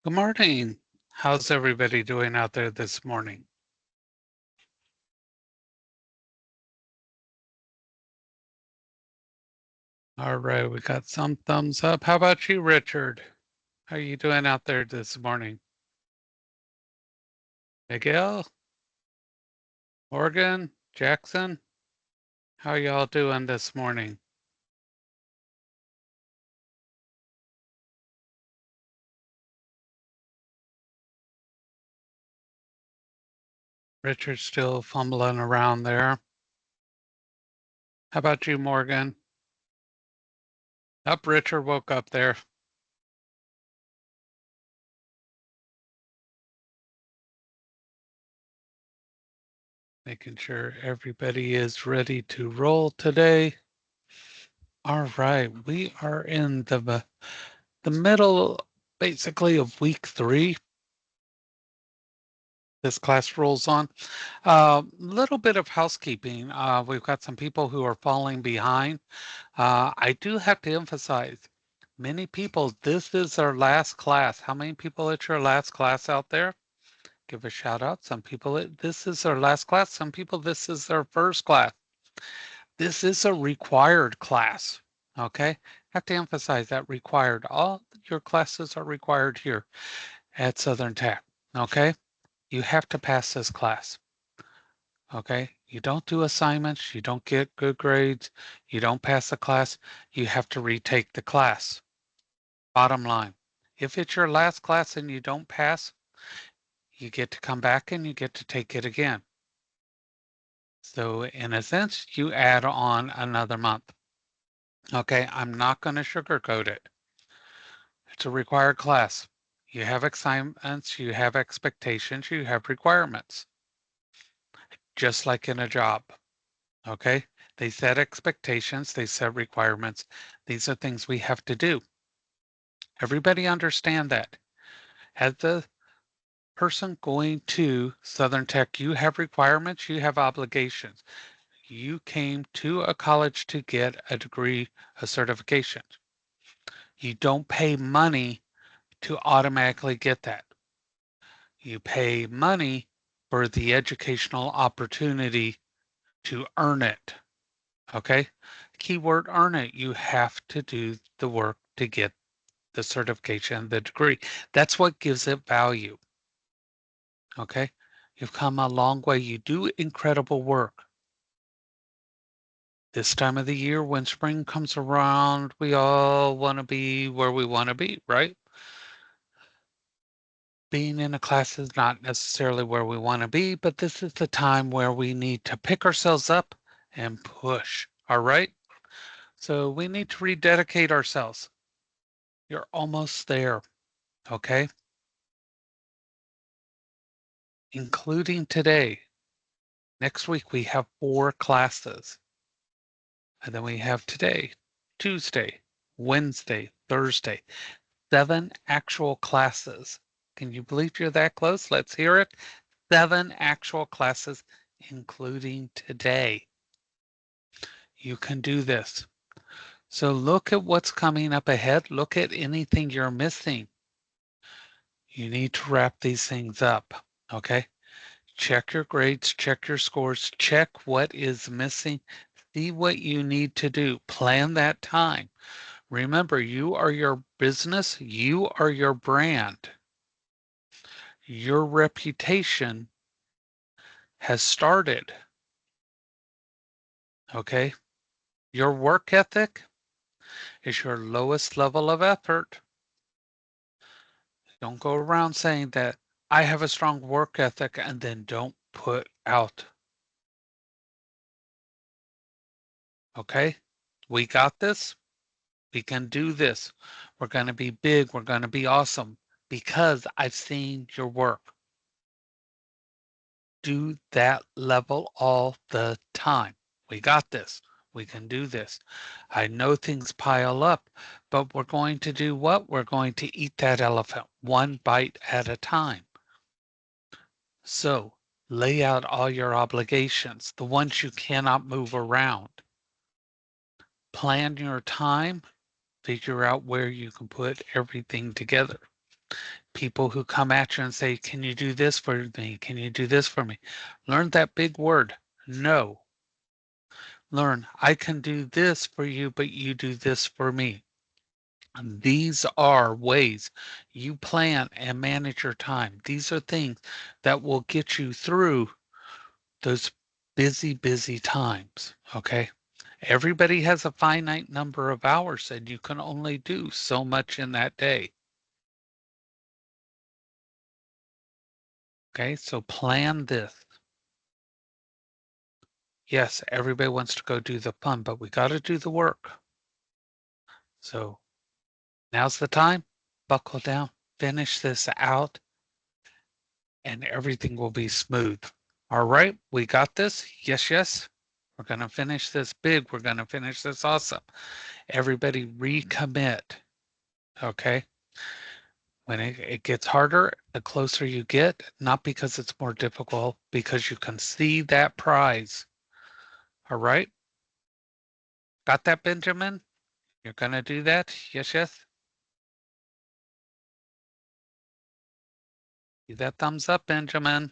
Good morning. How's everybody doing out there this morning? All right, we got some thumbs up. How about you, Richard? How are you doing out there this morning? Miguel, Morgan, Jackson, how y'all doing this morning? Richard's still fumbling around there. How about you, Morgan? Up, Richard woke up there. Making sure everybody is ready to roll today. All right, we are in the middle, basically, of week 3. This class rolls on. Little bit of housekeeping. We've got some people who are falling behind. I do have to emphasize, many people, this is their last class. How many people it's your last class out there? Give a shout out. Some people, this is their last class. Some people, this is their first class. This is a required class. Okay, have to emphasize that required. All your classes are required here at Southern Tech. Okay, you have to pass this class. Okay, you don't do assignments, you don't get good grades, you don't pass the class, you have to retake the class. Bottom line, if it's your last class and you don't pass, you get to come back and you get to take it again. So in a sense, you add on another month. Okay, I'm not going to sugarcoat it. It's a required class. You have assignments, you have expectations, you have requirements, just like in a job. Okay, they set expectations, they set requirements. These are things we have to do. Everybody understand that. As the person going to Southern Tech, you have requirements, you have obligations. You came to a college to get a degree, a certification. You don't pay money to automatically get that. You pay money for the educational opportunity to earn it. Okay? Keyword earn it. You have to do the work to get the certification, the degree. That's what gives it value. Okay? You've come a long way. You do incredible work. This time of the year, when spring comes around, we all want to be where we want to be, right? Being in a class is not necessarily where we want to be, but this is the time where we need to pick ourselves up and push. All right? So we need to rededicate ourselves. You're almost there. Okay? Including today. Next week, we have 4 classes. And then we have today, Tuesday, Wednesday, Thursday, 7 actual classes. Can you believe you're that close? Let's hear it. 7 actual classes, including today. You can do this. So look at what's coming up ahead. Look at anything you're missing. You need to wrap these things up. Okay? Check your grades, check your scores, check what is missing, see what you need to do, plan that time. Remember, you are your business, you are your brand. Your reputation has started. Okay? Your work ethic is your lowest level of effort. Don't go around saying that I have a strong work ethic and then don't put out. Okay? We got this. We can do this. We're going to be big. We're going to be awesome because I've seen your work. Do that level all the time. We got this. We can do this. I know things pile up, but we're going to do what? We're going to eat that elephant one bite at a time. So lay out all your obligations, the ones you cannot move around. Plan your time, figure out where you can put everything together. People who come at you and say, can you do this for me? Can you do this for me? Learn that big word, no. Learn, I can do this for you, but you do this for me. And these are ways you plan and manage your time. These are things that will get you through those busy, busy times. Okay. Everybody has a finite number of hours and you can only do so much in that day. Okay. So plan this. Yes, everybody wants to go do the fun, but we got to do the work. So now's the time. Buckle down, finish this out, and everything will be smooth. All right, we got this. Yes, yes. We're going to finish this big. We're going to finish this awesome. Everybody recommit. Okay. When it gets harder, the closer you get, not because it's more difficult, because you can see that prize. All right. Got that, Benjamin? You're going to do that? Yes, yes. See that thumbs up, Benjamin.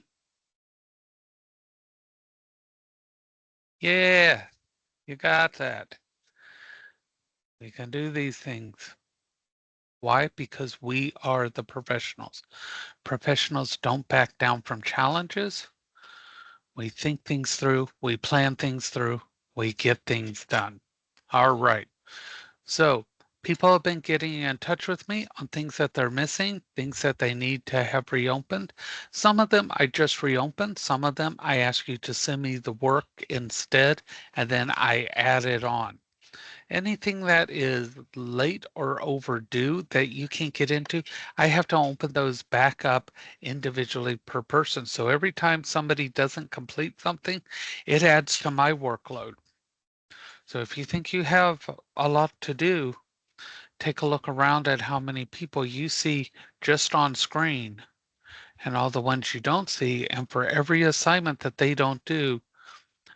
Yeah, you got that. We can do these things. Why? Because we are the professionals. Professionals don't back down from challenges. We think things through, we plan things through, we get things done. All right. So people have been getting in touch with me on things that they're missing, things that they need to have reopened. Some of them I just reopened. Some of them I ask you to send me the work instead, and then I add it on. Anything that is late or overdue that you can't get into, I have to open those back up individually per person. So every time somebody doesn't complete something, it adds to my workload. So if you think you have a lot to do, take a look around at how many people you see just on screen and all the ones you don't see. And for every assignment that they don't do,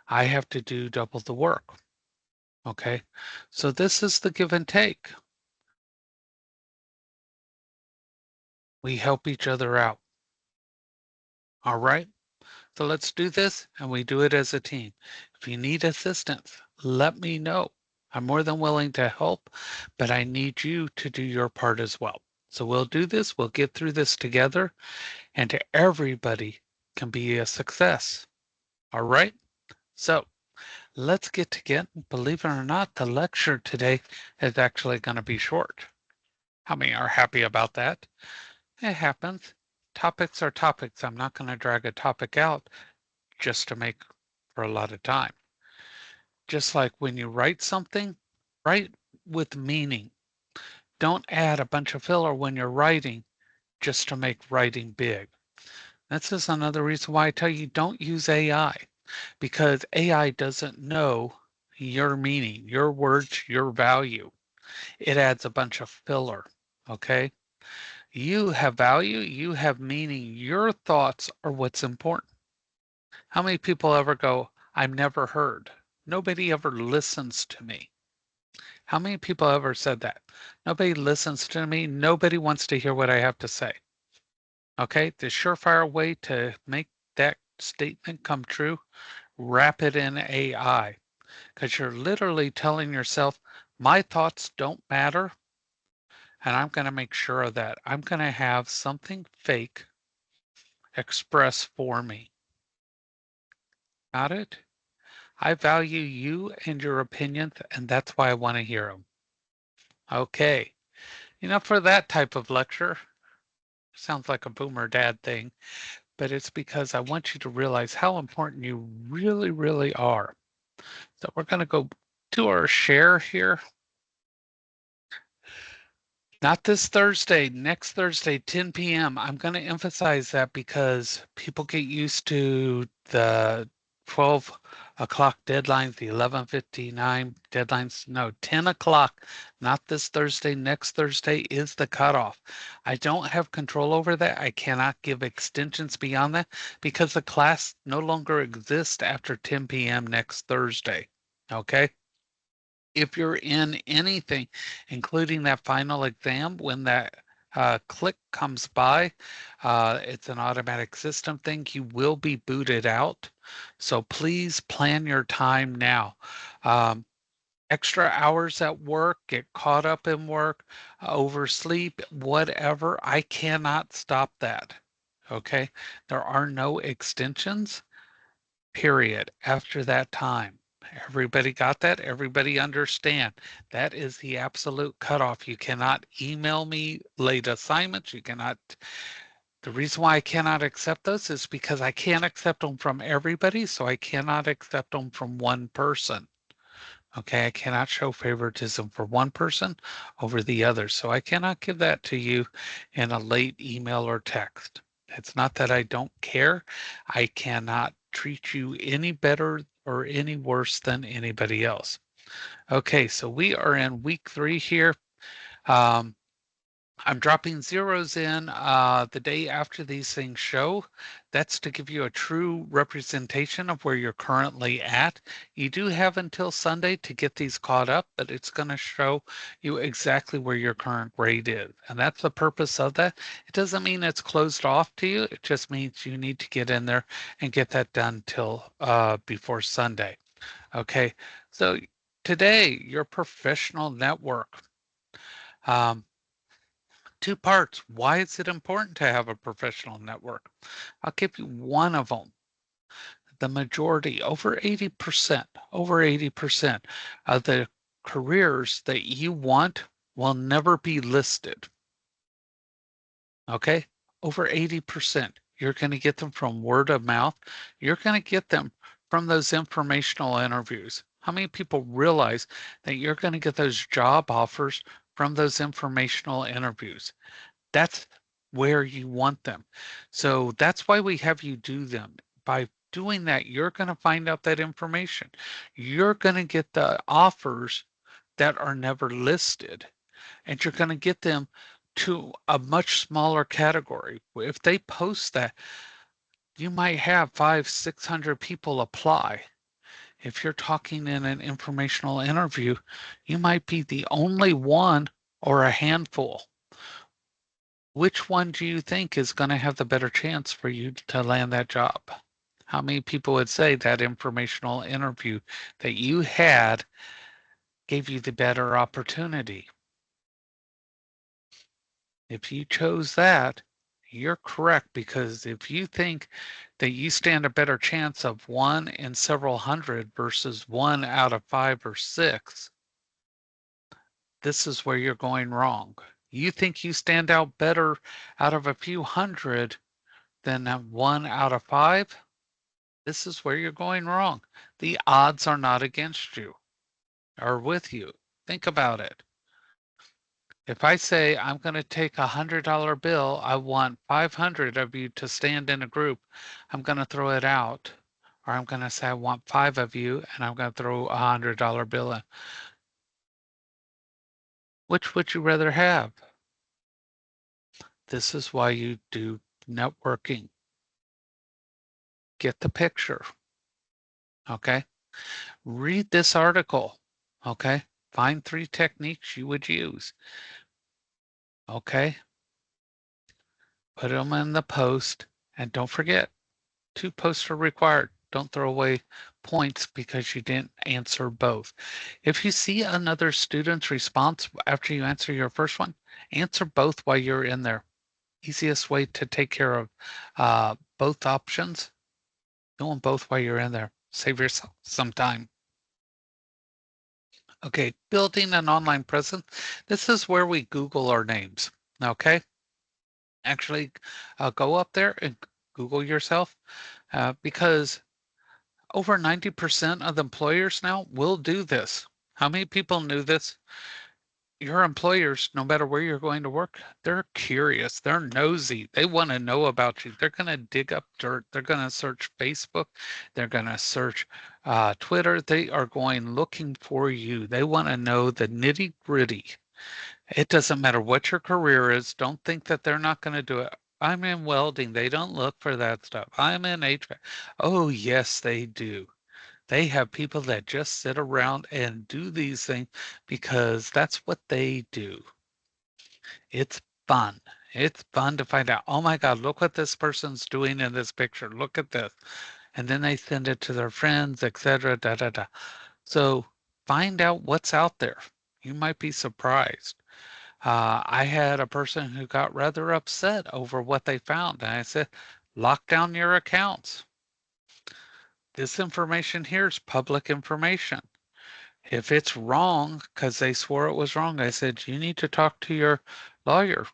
I have to do double the work. Okay, so this is the give and take. We help each other out. All right, so let's do this and we do it as a team. If you need assistance, let me know. I'm more than willing to help, but I need you to do your part as well. So we'll do this, we'll get through this together, and everybody can be a success. All right, so let's get together. Believe it or not, the lecture today is actually going to be short. How many are happy about that? It happens. Topics are topics. I'm not going to drag a topic out just to make for a lot of time. Just like when you write something, write with meaning. Don't add a bunch of filler when you're writing just to make writing big. This is another reason why I tell you don't use AI, because AI doesn't know your meaning, your words, your value. It adds a bunch of filler, okay? You have value, you have meaning, your thoughts are what's important. How many people ever go, I'm never heard? Nobody ever listens to me. How many people ever said that? Nobody listens to me. Nobody wants to hear what I have to say. Okay, the surefire way to make that statement come true, wrap it in AI, because you're literally telling yourself, my thoughts don't matter, and I'm going to make sure of that I'm going to have something fake express for me. Got it? I value you and your opinions, and that's why I want to hear them. Okay, for that type of lecture, sounds like a boomer dad thing, but it's because I want you to realize how important you really, really are. So we're going to go to our share here. Not this Thursday, next Thursday, 10 p.m. I'm going to emphasize that because people get used to the 12 o'clock deadlines, the 11:59 deadlines. No, 10 o'clock, not this Thursday, next Thursday is the cutoff. I don't have control over that. I cannot give extensions beyond that because the class no longer exists after 10 p.m. next Thursday. Okay? If you're in anything, including that final exam, when that click comes by, it's an automatic system thing. You will be booted out. So please plan your time now. Um, Extra hours at work, get caught up in work, oversleep, whatever. I cannot stop that. Okay. There are no extensions, period, after that time. Everybody got that? Everybody understand. That is the absolute cutoff. You cannot email me late assignments. You cannot. The reason why I cannot accept those is because I can't accept them from everybody. So I cannot accept them from one person. Okay, I cannot show favoritism for one person over the other. So I cannot give that to you in a late email or text. It's not that I don't care. I cannot treat you any better or any worse than anybody else. Okay, so we are in week 3 here. Um, I'm dropping zeros in the day after these things show. That's to give you a true representation of where you're currently at. You do have until Sunday to get these caught up, but it's going to show you exactly where your current grade is. And that's the purpose of that. It doesn't mean it's closed off to you. It just means you need to get in there and get that done till before Sunday. Okay, so today, your professional network. Um, Two parts. Why is it important to have a professional network? I'll give you one of them. The majority, over 80% of the careers that you want will never be listed. Okay? Over 80%. You're going to get them from word of mouth. You're going to get them from those informational interviews. How many people realize that you're going to get those job offers from those informational interviews? That's where you want them. So that's why we have you do them. By doing that, you're going to find out that information. You're going to get the offers that are never listed, and you're going to get them to a much smaller category. If they post that, you might have 500, 600 people apply. If you're talking in an informational interview, you might be the only one or a handful. Which one do you think is going to have the better chance for you to land that job? How many people would say that informational interview that you had gave you the better opportunity? If you chose that, you're correct, because if you think that you stand a better chance of 1 in several hundred versus 1 out of 5 or 6, this is where you're going wrong. You think you stand out better out of a few hundred than 1 out of 5? This is where you're going wrong. The odds are not against you or with you. Think about it. If I say I'm going to take $100 bill, I want 500 of you to stand in a group, I'm going to throw it out. Or I'm going to say I want 5 of you and I'm going to throw a $100 bill in. Which would you rather have? This is why you do networking. Get the picture. Okay. Read this article. Okay. Find 3 techniques you would use. Okay. Put them in the post, and don't forget, 2 posts are required. Don't throw away points because you didn't answer both. If you see another student's response after you answer your first one, answer both while you're in there. Easiest way to take care of both options, do them both while you're in there. Save yourself some time. Okay, building an online presence. This is where we Google our names. Okay, actually go up there and Google yourself, because over 90% of the employers now will do this. How many people knew this? Your employers, no matter where you're going to work, they're curious, they're nosy, they want to know about you. They're going to dig up dirt, they're going to search Facebook, they're going to search Twitter, they are going looking for you. They want to know the nitty gritty. It doesn't matter what your career is. Don't think that they're not going to do it. I'm in welding. They don't look for that stuff. I'm in HVAC. Oh, yes, they do. They have people that just sit around and do these things because that's what they do. It's fun. It's fun to find out, oh my God, look what this person's doing in this picture. Look at this. And then they send it to their friends, etc. Da da da. So find out what's out there. You might be surprised. I had a person who got rather upset over what they found. And I said, lock down your accounts. This information here is public information. If it's wrong, because they swore it was wrong, I said, you need to talk to your lawyer.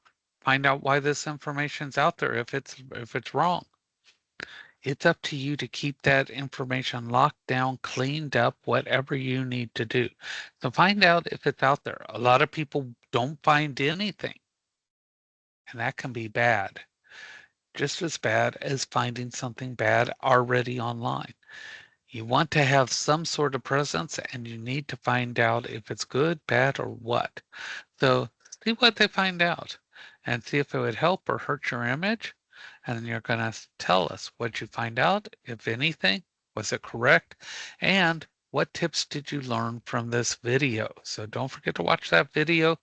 Find out why this information's out there if it's wrong. It's up to you to keep that information locked down, cleaned up, whatever you need to do. So find out if it's out there. A lot of people don't find anything, and that can be bad. Just as bad as finding something bad already online. You want to have some sort of presence and you need to find out if it's good, bad, or what. So see what they find out and see if it would help or hurt your image. And then you're going to tell us what you find out, if anything, was it correct? And what tips did you learn from this video? So don't forget to watch that video.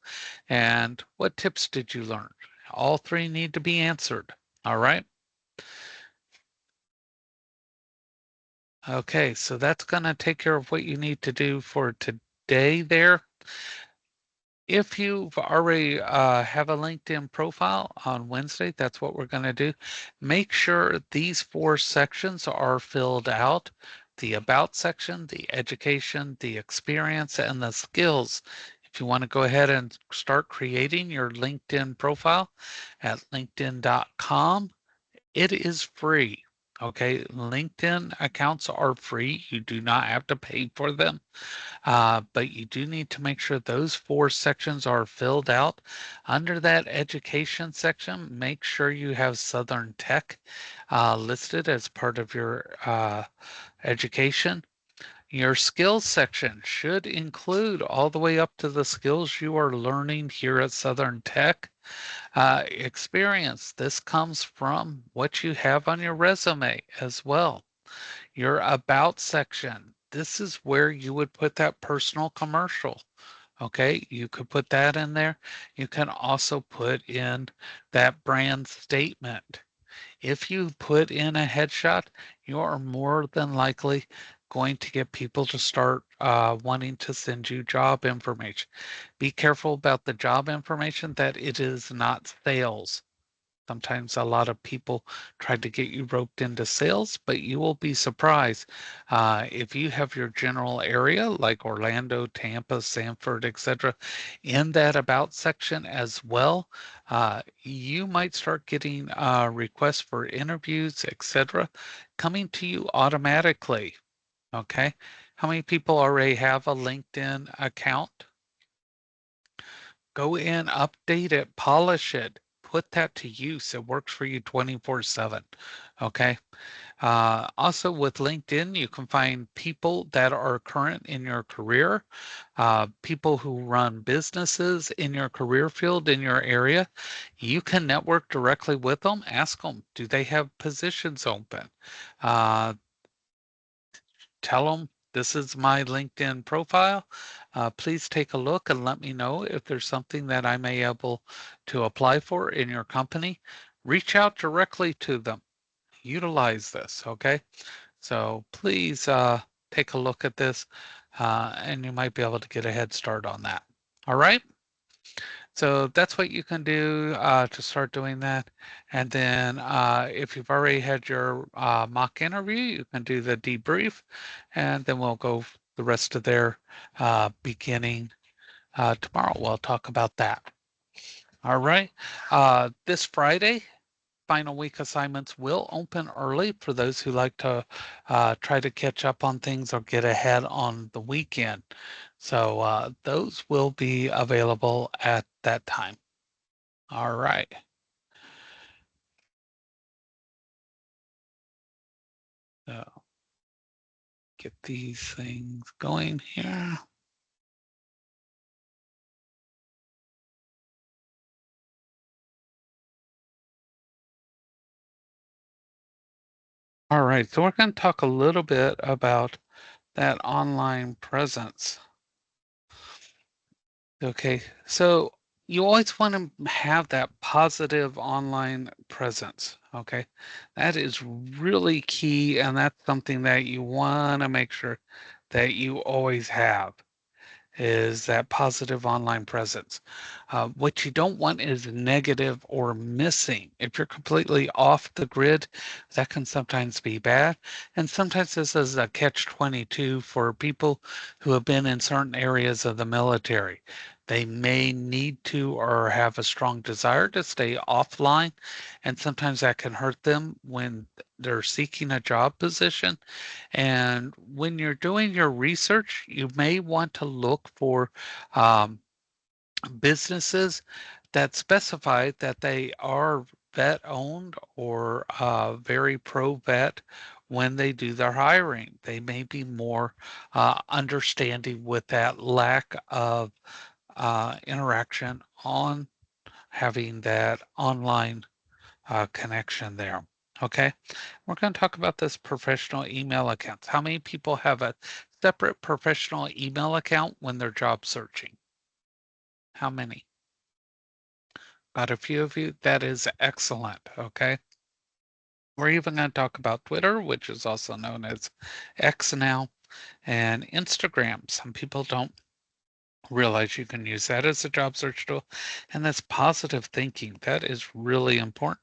And what tips did you learn? All three need to be answered. All right. Okay, so that's going to take care of what you need to do for today there. If you've already have a LinkedIn profile on Wednesday, that's what we're going to do. Make sure these 4 sections are filled out. The about section, the education, the experience, and the skills. If you want to go ahead and start creating your LinkedIn profile at linkedin.com, it is free. Okay, LinkedIn accounts are free. You do not have to pay for them. But you do need to make sure those 4 sections are filled out. Under that education section, make sure you have Southern Tech listed as part of your education. Your skills section should include all the way up to the skills you are learning here at Southern Tech. Experience, this comes from what you have on your resume as well. Your about section, this is where you would put that personal commercial. Okay, you could put that in there. You can also put in that brand statement. If you put in a headshot, you are more than likely going to get people to start wanting to send you job information. Be careful about the job information that it is not sales. Sometimes a lot of people try to get you roped into sales, but you will be surprised. If you have your general area like Orlando, Tampa, Sanford, etc., in that about section as well, you might start getting requests for interviews, etc., coming to you automatically. Okay. How many people already have a LinkedIn account? Go in, update it, polish it, put that to use. It works for you 24/7. Okay. Also with LinkedIn, you can find people that are current in your career, people who run businesses in your career field in your area. You can network directly with them. Ask them, do they have positions open? Uh, Tell them this is my LinkedIn profile. Please take a look and let me know if there's something that I may able to apply for in your company. Reach out directly to them. Utilize this, okay? So please take a look at this and you might be able to get a head start on that. All right? So that's what you can do to start doing that. And then if you've already had your mock interview, you can do the debrief, and then we'll go the rest of their beginning tomorrow. We'll talk about that. All right. This Friday, final week assignments will open early for those who like to try to catch up on things or get ahead on the weekend. So those will be available at that time. All right. So get these things going here. All right. So we're going to talk a little bit about that online presence. Okay. So You always want to have that positive online presence. Okay. That is really key. And that's something that you want to make sure that you always have is that positive online presence. What you don't want is negative or missing. If you're completely off the grid, that can sometimes be bad. And sometimes this is a catch-22 for people who have been in certain areas of the military. They may need to or have a strong desire to stay offline, and sometimes that can hurt them when they're seeking a job position. And when you're doing your research, you may want to look for um, businesses that specify that they are vet owned or very pro vet when they do their hiring. They may be more understanding with that lack of interaction on having that online connection there. Okay, we're going to talk about this professional email accounts. How many people have a separate professional email account when they're job searching? How many? Got a few of you. That is excellent. Okay, we're even going to talk about Twitter, which is also known as X now, and Instagram. Some people don't realize you can use that as a job search tool, and that's positive thinking. That is really important.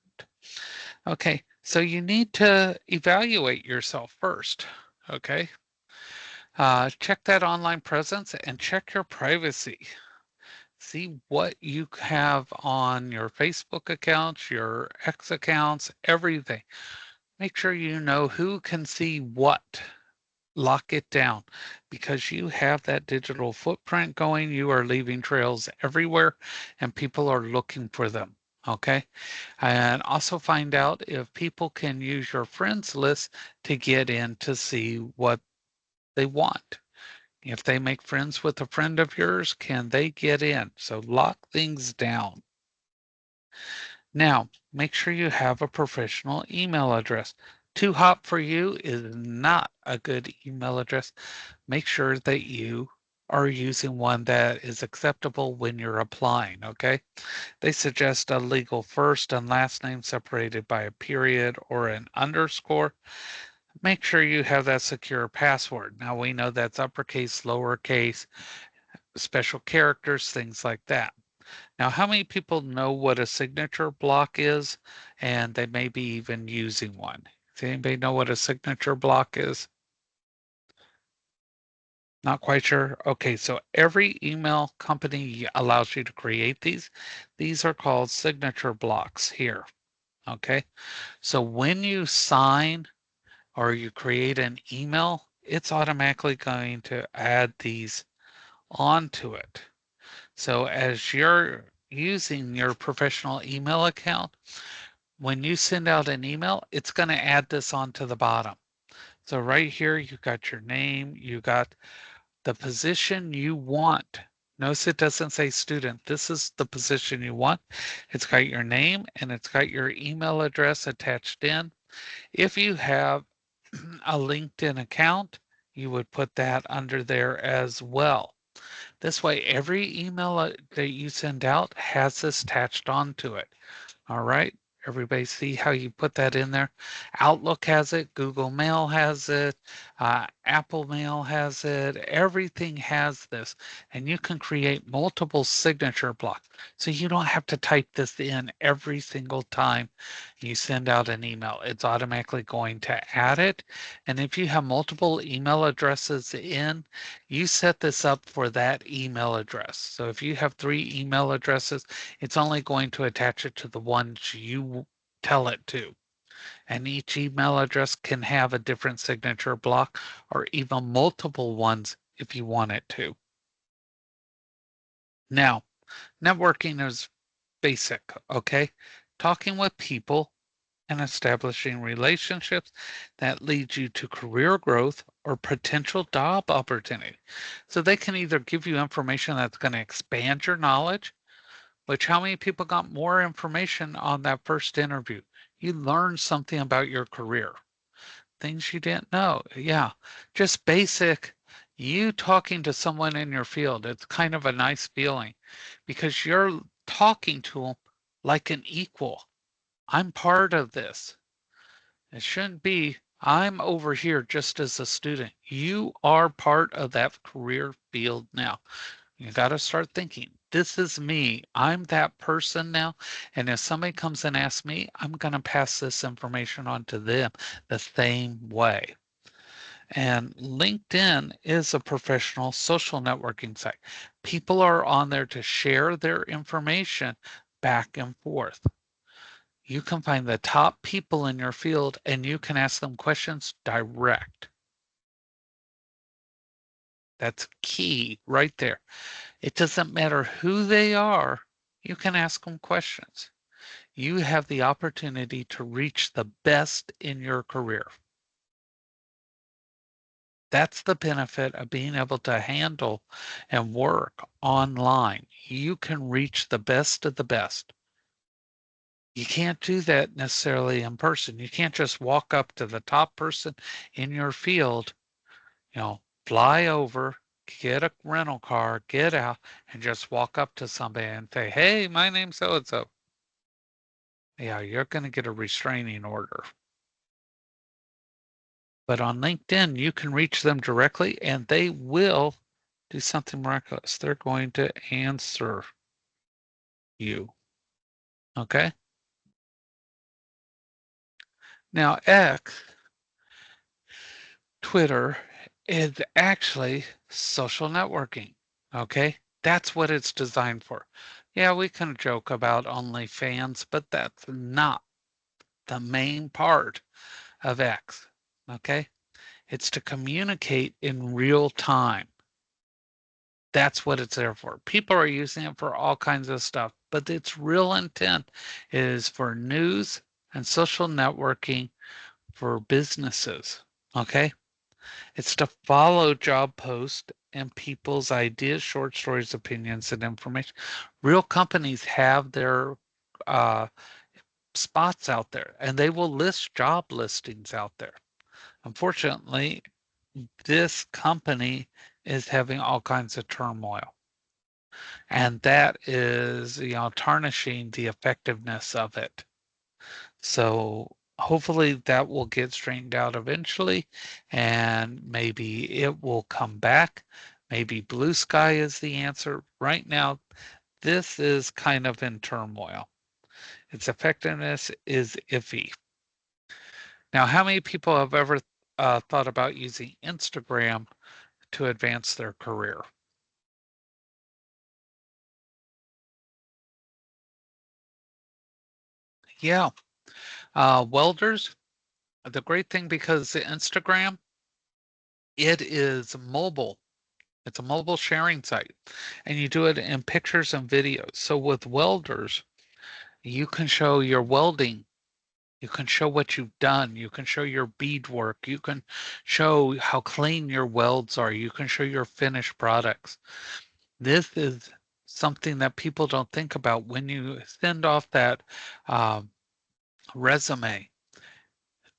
Okay, so you need to evaluate yourself first. Okay, check that online presence and check your privacy. See what you have on your Facebook accounts, your X accounts, everything. Make sure you know who can see what. Lock it down because you have that digital footprint going. You are leaving trails everywhere and people are looking for them. Okay. And also find out if people can use your friends list to get in to see what they want. If they make friends with a friend of yours, can they get in? So lock things down. Now, make sure you have a professional email address. Too hot for you is not a good email address. Make sure that you are using one that is acceptable when you're applying, okay? They suggest a legal first and last name separated by a period or an underscore. Make sure you have that secure password. Now we know that's uppercase, lowercase, special characters, things like that. Now, how many people know what a signature block is and they may be even using one? Does anybody know what a signature block is? Not quite sure. Okay, so every email company allows you to create these. These are called signature blocks here. Okay, so when you sign or you create an email, it's automatically going to add these onto it. So as you're using your professional email account, when you send out an email, it's going to add this onto the bottom. So right here, you got your name, you got the position you want. Notice it doesn't say student. This is the position you want. It's got your name and it's got your email address attached in. If you have a LinkedIn account, you would put that under there as well. This way, every email that you send out has this attached onto it. All right. Everybody see how you put that in there? Outlook has it, Google Mail has it, Apple Mail has it, everything has this. And you can create multiple signature blocks. So you don't have to type this in every single time you send out an email. It's automatically going to add it. And if you have multiple email addresses in, you set this up for that email address. So if you have 3 email addresses, it's only going to attach it to the ones you tell it to. And each email address can have a different signature block or even multiple ones if you want it to. Now, networking is basic, okay? Talking with people and establishing relationships that lead you to career growth or potential job opportunity. So they can either give you information that's going to expand your knowledge, which how many people got more information on that first interview? You learned something about your career, things you didn't know. Yeah, just basic. You talking to someone in your field, it's kind of a nice feeling because you're talking to them like an equal. I'm part of this. It shouldn't be, I'm over here just as a student. You are part of that career field now. You got to start thinking, this is me. I'm that person now. And if somebody comes and asks me, I'm going to pass this information on to them the same way. And LinkedIn is a professional social networking site. People are on there to share their information back and forth. You can find the top people in your field and you can ask them questions direct. That's key right there. It doesn't matter who they are, you can ask them questions. You have the opportunity to reach the best in your career. That's the benefit of being able to handle and work online. You can reach the best of the best. You can't do that necessarily in person. You can't just walk up to the top person in your field, fly over, get a rental car, get out, and just walk up to somebody and say, hey, my name's so and so. Yeah, you're going to get a restraining order. But on LinkedIn, you can reach them directly and they will do something miraculous. They're going to answer you. Okay. Now, X, Twitter, is actually social networking. Okay. That's what it's designed for. Yeah, we can joke about OnlyFans, but that's not the main part of X. Okay. It's to communicate in real time. That's what it's there for. People are using it for all kinds of stuff, but its real intent is for news and social networking for businesses. Okay. It's to follow job posts and people's ideas, short stories, opinions, and information. Real companies have their uh, spots out there and they will list job listings out there. Unfortunately, this company is having all kinds of turmoil. And that is, tarnishing the effectiveness of it. So hopefully that will get straightened out eventually, and maybe it will come back. Maybe blue sky is the answer. Right now, this is kind of in turmoil. Its effectiveness is iffy. Now, how many people have ever thought about using Instagram to advance their career? Yeah, welders. The great thing because the Instagram, it is mobile. It's a mobile sharing site and you do it in pictures and videos. So with welders, you can show your welding. You can show what you've done. You can show your beadwork. You can show how clean your welds are. You can show your finished products. This is something that people don't think about when you send off that um, resume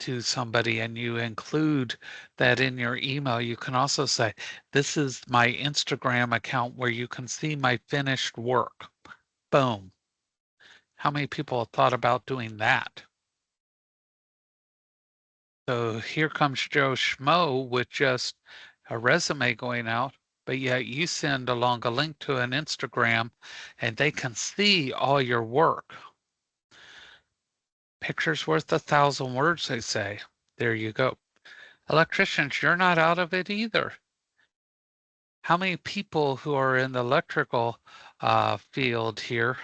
to somebody and you include that in your email. You can also say, this is my Instagram account where you can see my finished work. Boom. How many people have thought about doing that? So here comes Joe Schmo with just a resume going out, but yet you send along a link to an Instagram and they can see all your work. Picture's worth 1,000 words, they say. There you go. Electricians, you're not out of it either. How many people who are in the electrical field here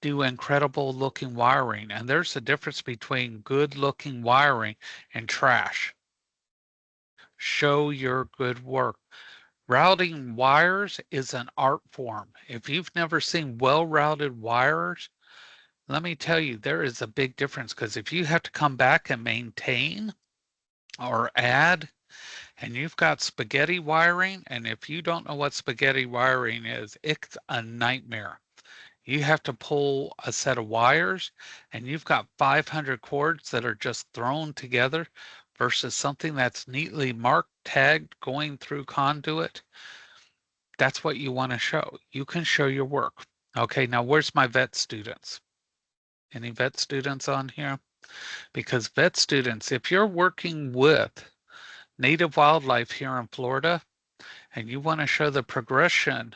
do incredible looking wiring? And there's a difference between good looking wiring and trash. Show your good work. Routing wires is an art form. If you've never seen well-routed wires, let me tell you, there is a big difference because if you have to come back and maintain or add, and you've got spaghetti wiring, and if you don't know what spaghetti wiring is, it's a nightmare. You have to pull a set of wires and you've got 500 cords that are just thrown together versus something that's neatly marked, tagged, going through conduit. That's what you want to show. You can show your work. Okay, now where's my vet students? Any vet students on here? Because vet students, if you're working with native wildlife here in Florida and you want to show the progression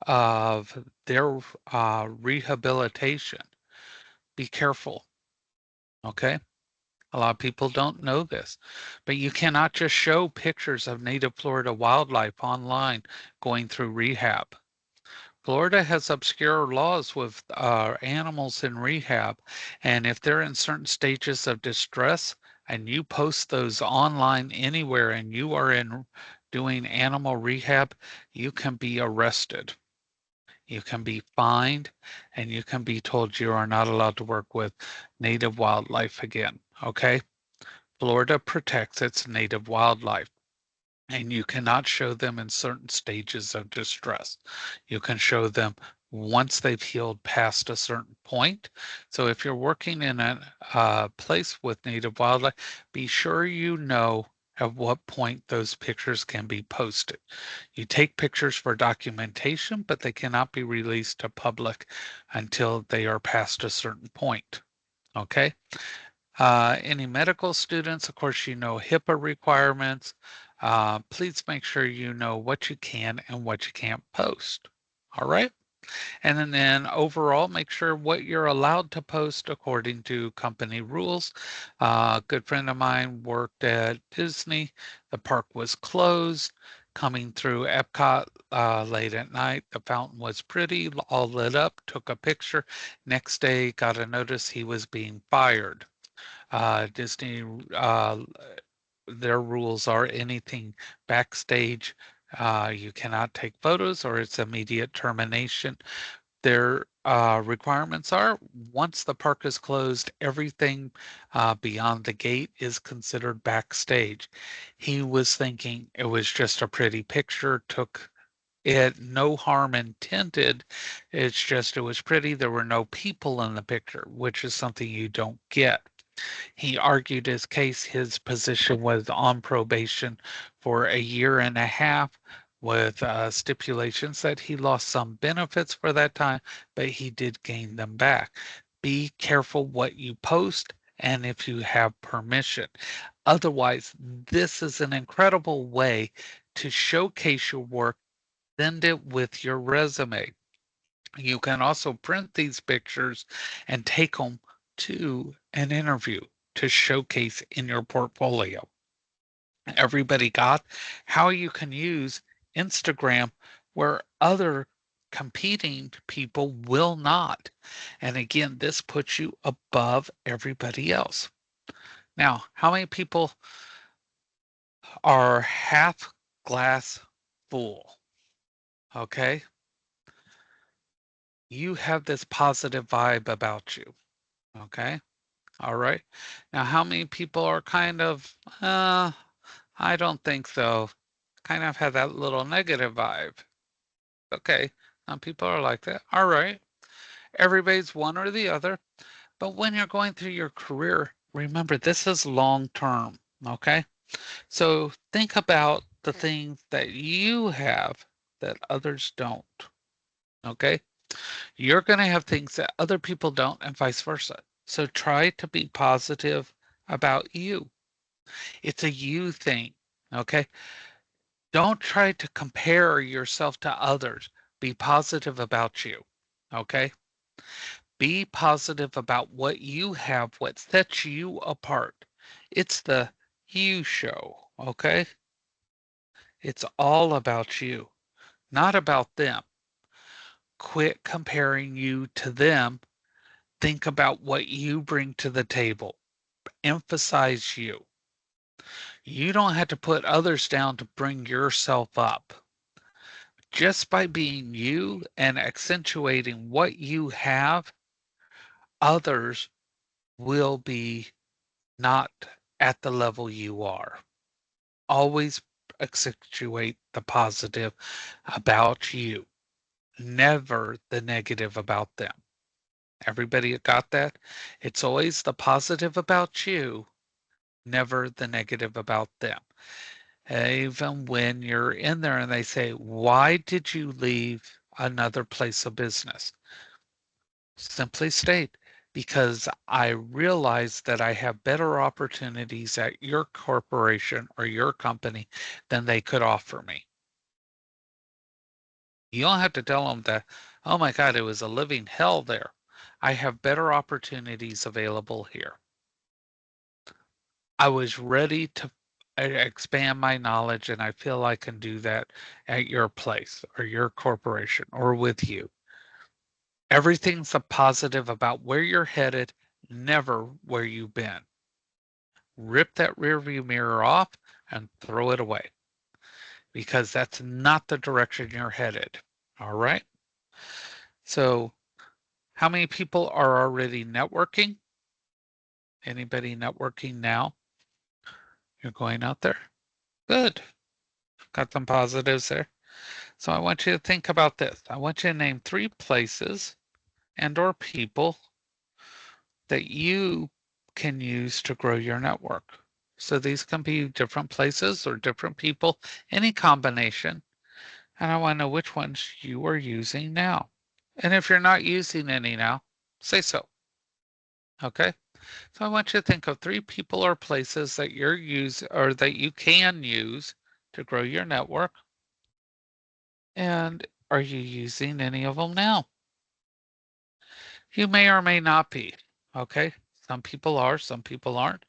of their rehabilitation, be careful. Okay. A lot of people don't know this, but you cannot just show pictures of native Florida wildlife online going through rehab. Florida has obscure laws with animals in rehab, and if they're in certain stages of distress and you post those online anywhere and you are in doing animal rehab, you can be arrested. You can be fined and you can be told you are not allowed to work with native wildlife again. Okay? Florida protects its native wildlife, and you cannot show them in certain stages of distress. You can show them once they've healed past a certain point. So if you're working in a place with native wildlife, be sure you know at what point those pictures can be posted. You take pictures for documentation, but they cannot be released to public until they are past a certain point. Okay? Any medical students, of course, you know HIPAA requirements. Please make sure you know what you can and what you can't post. All right. And then overall, make sure what you're allowed to post according to company rules. A good friend of mine worked at Disney. The park was closed. Coming through Epcot late at night, the fountain was pretty, all lit up, took a picture. Next day, got a notice he was being fired. Disney, their rules are anything backstage, you cannot take photos or it's immediate termination. Their requirements are once the park is closed, everything beyond the gate is considered backstage. He was thinking it was just a pretty picture, took it no harm intended. It's just it was pretty. There were no people in the picture, which is something you don't get. He argued his case. His position was on probation for a year and a half with stipulations that he lost some benefits for that time, but he did gain them back. Be careful what you post and if you have permission. Otherwise, this is an incredible way to showcase your work, send it with your resume. You can also print these pictures and take them to an interview to showcase in your portfolio. Everybody got how you can use Instagram where other competing people will not. And again, this puts you above everybody else. Now, how many people are half glass full? Okay. You have this positive vibe about you. Okay. All right. Now, how many people are kind of, I don't think so. Kind of have that little negative vibe. Okay. Some people are like that. All right. Everybody's one or the other. But when you're going through your career, remember this is long term. Okay. So think about the things that you have that others don't. Okay. You're going to have things that other people don't, and vice versa. So try to be positive about you. It's a you thing. Okay. Don't try to compare yourself to others. Be positive about you. Okay. Be positive about what you have, what sets you apart. It's the you show. Okay. It's all about you, not about them. Quit comparing you to them. Think about what you bring to the table. Emphasize you. You don't have to put others down to bring yourself up. Just by being you and accentuating what you have, others will be not at the level you are. Always accentuate the positive about you, never the negative about them. Everybody got that? It's always the positive about you, never the negative about them. Even when you're in there and they say, why did you leave another place of business? Simply state, because I realize that I have better opportunities at your corporation or your company than they could offer me. You don't have to tell them that, oh my God, it was a living hell there. I have better opportunities available here. I was ready to expand my knowledge, and I feel I can do that at your place or your corporation or with you. Everything's a positive about where you're headed, never where you've been. Rip that rearview mirror off and throw it away because that's not the direction you're headed. All right. So, how many people are already networking? Anybody networking now? You're going out there? Good. Got some positives there. So I want you to think about this. I want you to name 3 places and or people that you can use to grow your network. So these can be different places or different people, any combination. And I want to know which ones you are using now. And if you're not using any now, say so. Okay. So I want you to think of 3 people or places that you're use or that you can use to grow your network. And are you using any of them now? You may or may not be. Okay. Some people are, some people aren't.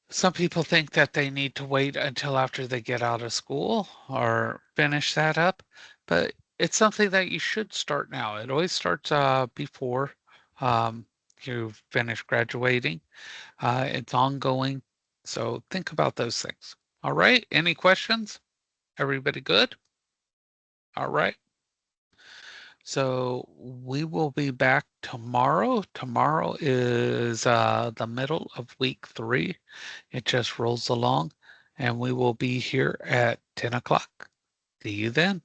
Some people think that they need to wait until after they get out of school or finish that up, but it's something that you should start now. It always starts before you finish graduating. It's ongoing. So think about those things. All right. Any questions? Everybody good? All right. So we will be back tomorrow. Tomorrow is the middle of week 3. It just rolls along, and we will be here at 10 o'clock. See you then.